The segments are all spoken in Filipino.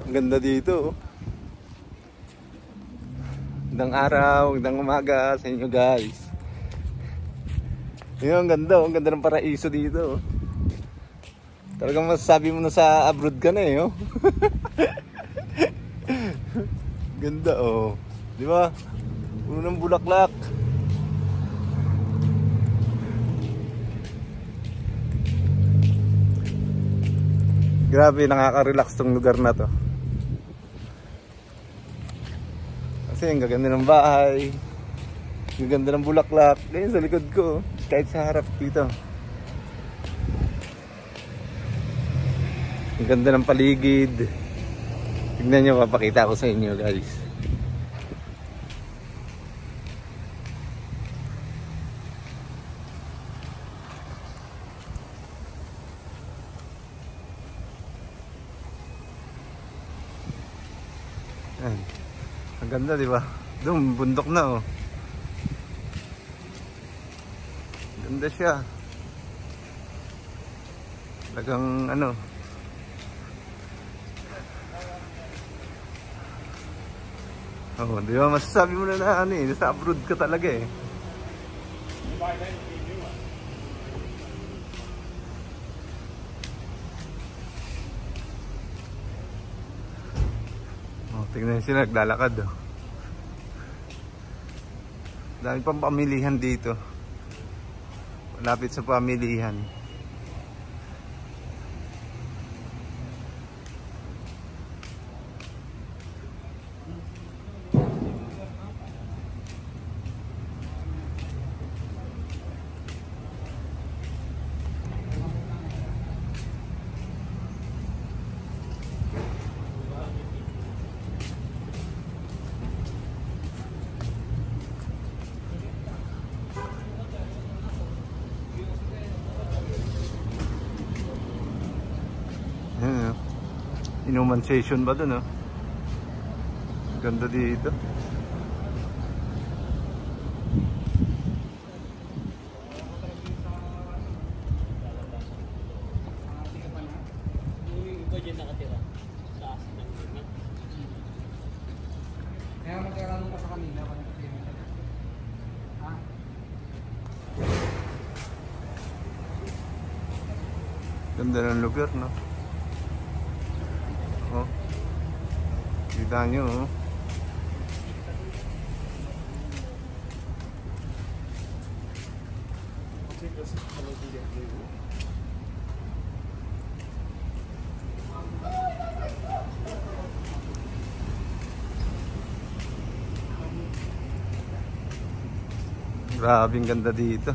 Ang ganda dito. Magandang araw, magandang umaga sa inyo guys. Yun, ang ganda, ang ganda ng paraiso dito. Talagang masasabi mo na sa abroad ka na eh, oh. Ganda, oh. Di ba? Puno ng bulaklak. Grabe, nakaka-relax tong lugar na to. Kasi ang gaganda ng bahay, ang ganda ng bulaklak. Ganyan sa likod ko, kahit sa harap dito. Ang ganda ng paligid. Tignan nyo, papakita ko sa inyo guys. Ayan. Ang ganda, di ba? Doon, bundok na, oh. Ganda siya. Talagang, ano. Oh, di ba? Masasabi mo na na, ano eh. Nasa abroad ka talaga, eh. Tingnan sila, naglalakad, oh. Dami pang pamilihan dito. Malapit sa pamilihan. Inuman station ba dun, oh? Ganda dito. Kaya magkaroon ka sa kanila. Ganda ng lugar, no? Oh, kita nyo, oh. Grabe, ang ganda dito.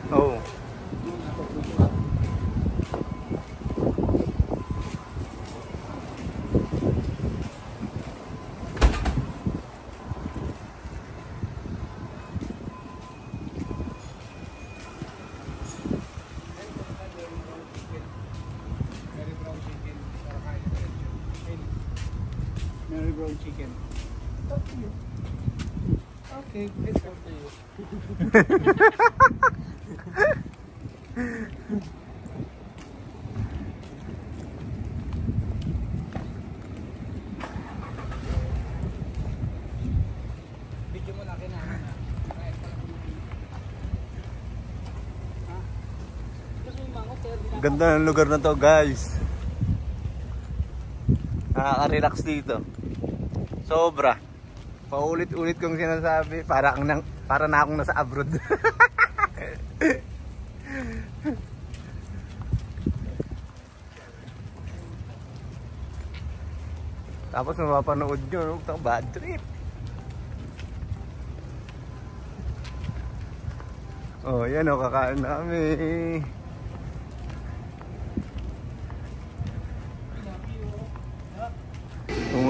Oh. Mary brown chicken. Up to you. Okay, it's up to you. Bigyan mo na kinahan na. Ganda ng lugar na to, guys. Nakaka-relax dito. Sobra. Paulit-ulit kong sinasabi, para na akong nasa abroad. Tapos mapapanood nyo, no? Bad trip. Oh, yan o, kakain na kami.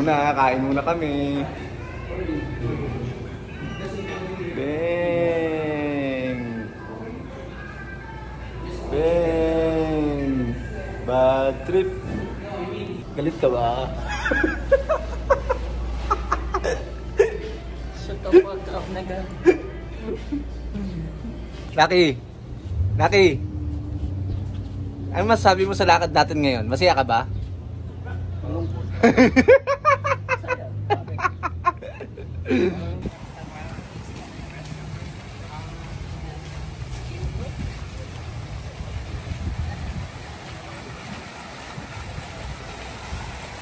Kain muna kami. Bang! Bang! Bad trip. Galit ka ba? Shut the fuck up na gan. Lucky! Ano masasabi mo sa lakad natin ngayon? Masaya ka ba? Malungkot.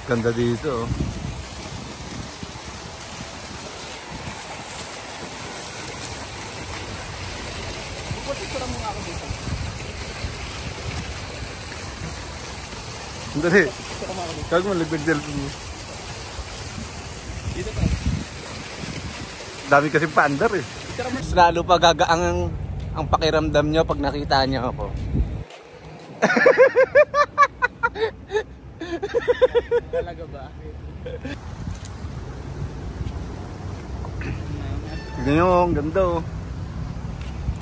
Ganda dito. Buti ko lang muna ako dito. Dali. Kag mo lagdag cellphone mo. Dito ka. Dami kasi paandar eh. Mas lalo pa gagaang ang pakiramdam nyo pag nakita nyo ako. Talaga ba? Tignan nyo, ang ganda oh.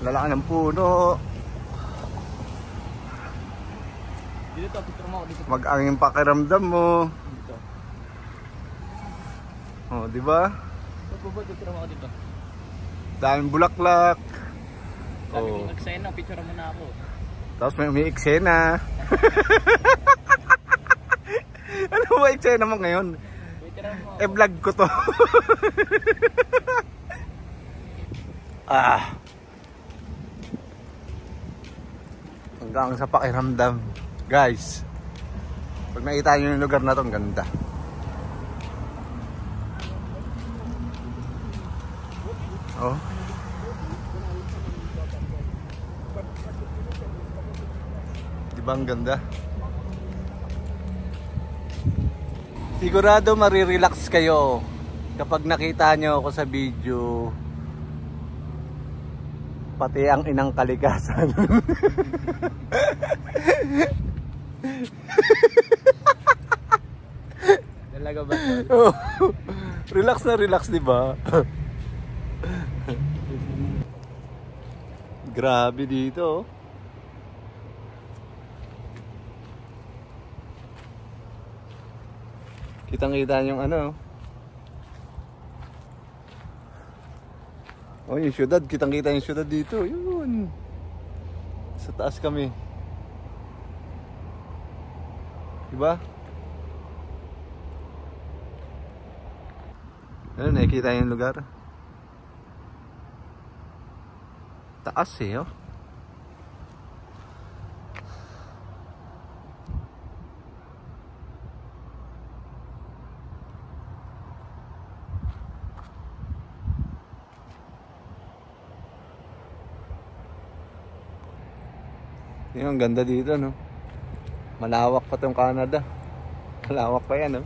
Lalaki ng puno. Dito to, picture mo ako dito. Mag-anging pakiramdam mo. Dito. Oh, di ba? Picture mo ako dito. Daming bulaklak. Sabi Oh. ko mag-sign na, picture mo na ako. Tapos may umiiksena. Ano ba eksena mo ngayon? Picture mo ako. Vlog ko to. Hanggang sa pakiramdam. Guys, pag nakita nyo yung lugar na to, ang ganda. Oh. Diba ang ganda? Sigurado marirelax kayo kapag nakita nyo ako sa video. Pati ang inang kalikasan. Talaga ba to? Oh, relax na relax, di ba? Grabe dito. Kitang-kita yung ano. Oh, yung syudad, kitang-kita yung syudad dito. Yun. Sa taas kami. Diba? Ano, nakikita yung lugar. Taas eh, oh. Yung ganda dito, no? Malawak pa tong Canada. Malawak pa yan, no?